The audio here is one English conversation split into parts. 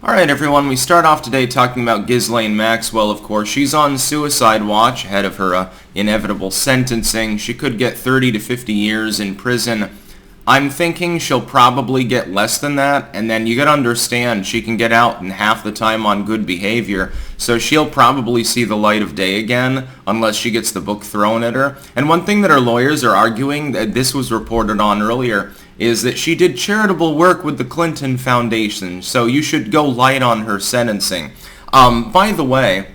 Alright everyone, we start off today talking about Ghislaine Maxwell, of course. She's on suicide watch ahead of her inevitable sentencing. She could get 30 to 50 years in prison. I'm thinking she'll probably get less than that, and then you gotta understand she can get out in half the time on good behavior, so she'll probably see the light of day again unless she gets the book thrown at her. And one thing that her lawyers are arguing, that this was reported on earlier, is that she did charitable work with the Clinton Foundation, so you should go light on her sentencing. By the way,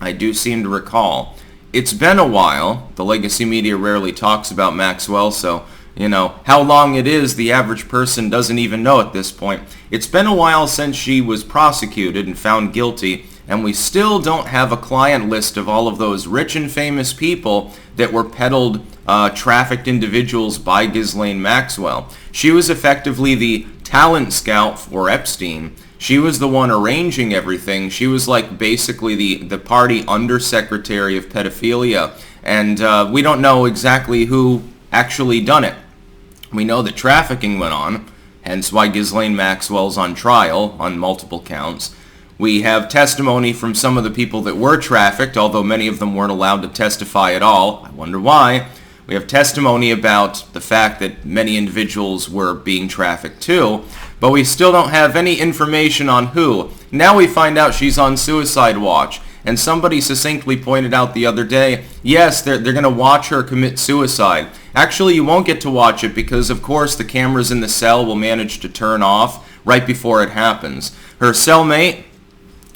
I do seem to recall, it's been a while. The legacy media rarely talks about Maxwell, so how long it is, the average person doesn't even know at this point. It's been a while since she was prosecuted and found guilty, and we still don't have a client list of all of those rich and famous people that were peddled, trafficked individuals by Ghislaine Maxwell. She was effectively the talent scout for Epstein. She was the one arranging everything. She was like basically the party undersecretary of pedophilia, and we don't know exactly who actually done it. We know that trafficking went on, hence why Ghislaine Maxwell's on trial on multiple counts. We have testimony from some of the people that were trafficked, although many of them weren't allowed to testify at all. I wonder why. We have testimony about the fact that many individuals were being trafficked too, but we still don't have any information on who. Now we find out she's on suicide watch. And somebody succinctly pointed out the other day, yes, they're going to watch her commit suicide. Actually, you won't get to watch it because, of course, the cameras in the cell will manage to turn off right before it happens. Her cellmate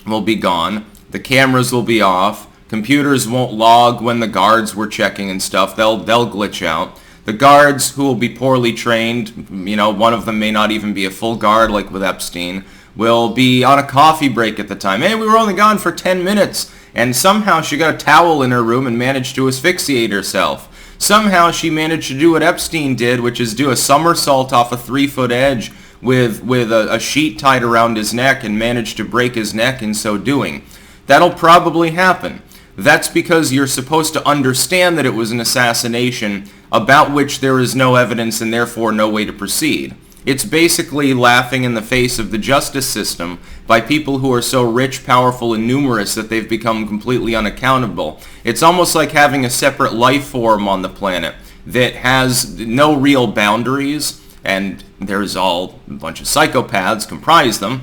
will be gone. The cameras will be off. Computers won't log when the guards were checking and stuff. They'll glitch out. The guards, who will be poorly trained, one of them may not even be a full guard like with Epstein, will be on a coffee break at the time. Hey, we were only gone for 10 minutes, and somehow she got a towel in her room and managed to asphyxiate herself. Somehow she managed to do what Epstein did, which is do a somersault off a 3-foot edge with a sheet tied around his neck and managed to break his neck in so doing. That'll probably happen. That's because you're supposed to understand that it was an assassination about which there is no evidence and therefore no way to proceed. It's basically laughing in the face of the justice system by people who are so rich, powerful, and numerous that they've become completely unaccountable. It's almost like having a separate life form on the planet that has no real boundaries, and there's all a bunch of psychopaths comprise them,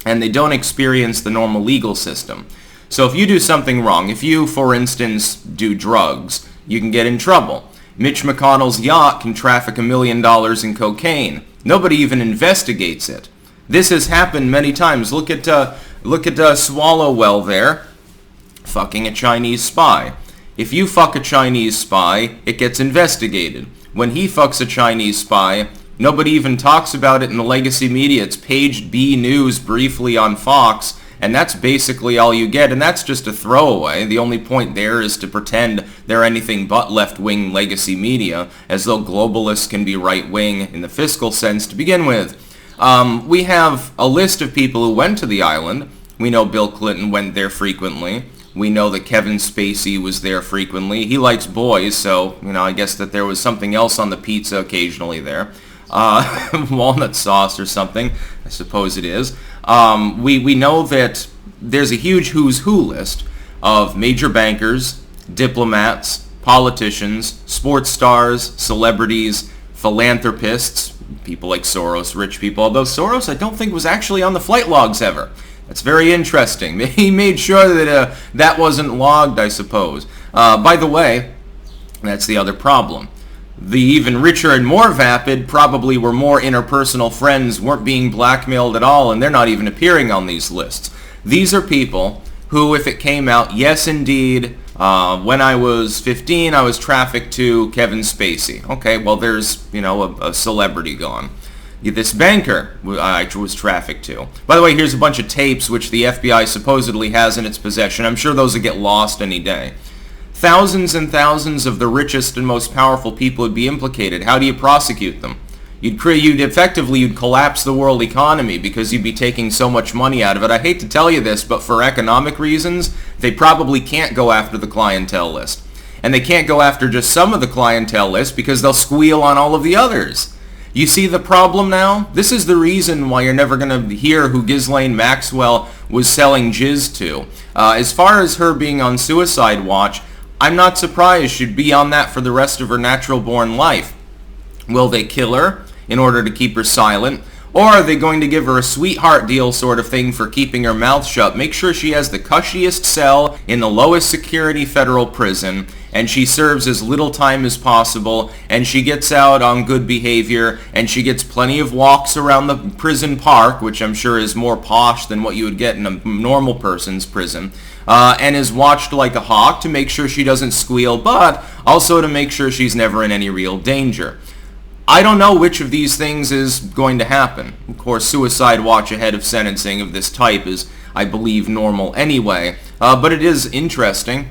and they don't experience the normal legal system. So if you do something wrong, if you, for instance, do drugs, you can get in trouble. Mitch McConnell's yacht can traffic $1 million in cocaine. Nobody even investigates it. This has happened many times. Look at Swallowwell there, fucking a Chinese spy. If you fuck a Chinese spy, it gets investigated. When he fucks a Chinese spy, nobody even talks about it in the legacy media. It's page B news briefly on Fox, and that's basically all you get, and that's just a throwaway. The only point there is to pretend they're anything but left-wing legacy media, as though globalists can be right-wing in the fiscal sense to begin with. We have a list of people who went to the island. We know Bill Clinton went there frequently. We know that Kevin Spacey was there frequently. He likes boys, so, I guess that there was something else on the pizza occasionally there. Walnut sauce or something, I suppose it is. We know that there's a huge who's who list of major bankers, diplomats, politicians, sports stars, celebrities, philanthropists, people like Soros, rich people, although Soros I don't think was actually on the flight logs ever. That's very interesting. He made sure that that wasn't logged, I suppose. By the way, that's the other problem. The even richer and more vapid probably were more interpersonal friends, weren't being blackmailed at all, and they're not even appearing on these lists. These are people who, if it came out, yes indeed, when I was 15 I was trafficked to Kevin Spacey. Okay, well there's, a celebrity gone. This banker I was trafficked to. By the way, here's a bunch of tapes which the FBI supposedly has in its possession. I'm sure those would get lost any day. Thousands and thousands of the richest and most powerful people would be implicated. How do you prosecute them? You'd collapse the world economy because you'd be taking so much money out of it. I hate to tell you this, but for economic reasons, they probably can't go after the clientele list. And they can't go after just some of the clientele list because they'll squeal on all of the others. You see the problem now? This is the reason why you're never going to hear who Ghislaine Maxwell was selling jizz to. As far as her being on suicide watch, I'm not surprised she'd be on that for the rest of her natural-born life. Will they kill her in order to keep her silent? Or are they going to give her a sweetheart deal sort of thing for keeping her mouth shut? Make sure she has the cushiest cell in the lowest security federal prison, and she serves as little time as possible, and she gets out on good behavior, and she gets plenty of walks around the prison park, which I'm sure is more posh than what you would get in a normal person's prison, and is watched like a hawk to make sure she doesn't squeal, but also to make sure she's never in any real danger. I don't know which of these things is going to happen. Of course, suicide watch ahead of sentencing of this type is, I believe, normal anyway. But it is interesting.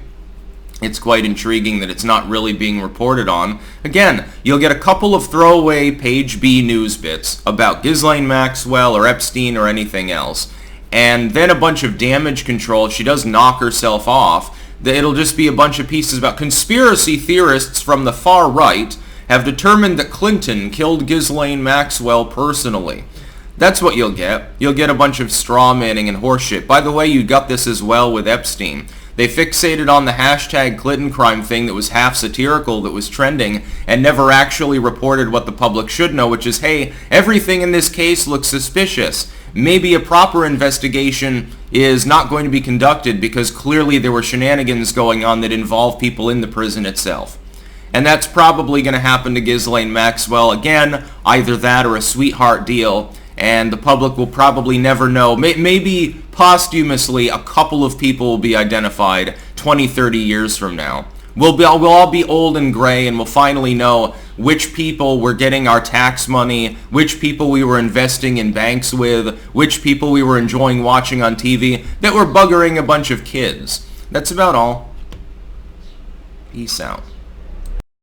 It's quite intriguing that it's not really being reported on. Again, you'll get a couple of throwaway page B news bits about Ghislaine Maxwell or Epstein or anything else. And then a bunch of damage control. If she does knock herself off, it'll just be a bunch of pieces about conspiracy theorists from the far right have determined that Clinton killed Ghislaine Maxwell personally. That's what you'll get. You'll get a bunch of straw manning and horseshit. By the way, you got this as well with Epstein. They fixated on the hashtag Clinton crime thing that was half satirical, that was trending, and never actually reported what the public should know, which is, hey, everything in this case looks suspicious. Maybe a proper investigation is not going to be conducted because clearly there were shenanigans going on that involve people in the prison itself. And that's probably going to happen to Ghislaine Maxwell. Again, either that or a sweetheart deal. And the public will probably never know. Maybe posthumously a couple of people will be identified 20, 30 years from now. We'll all be old and gray, and we'll finally know which people were getting our tax money, which people we were investing in banks with, which people we were enjoying watching on TV that were buggering a bunch of kids. That's about all. Peace out.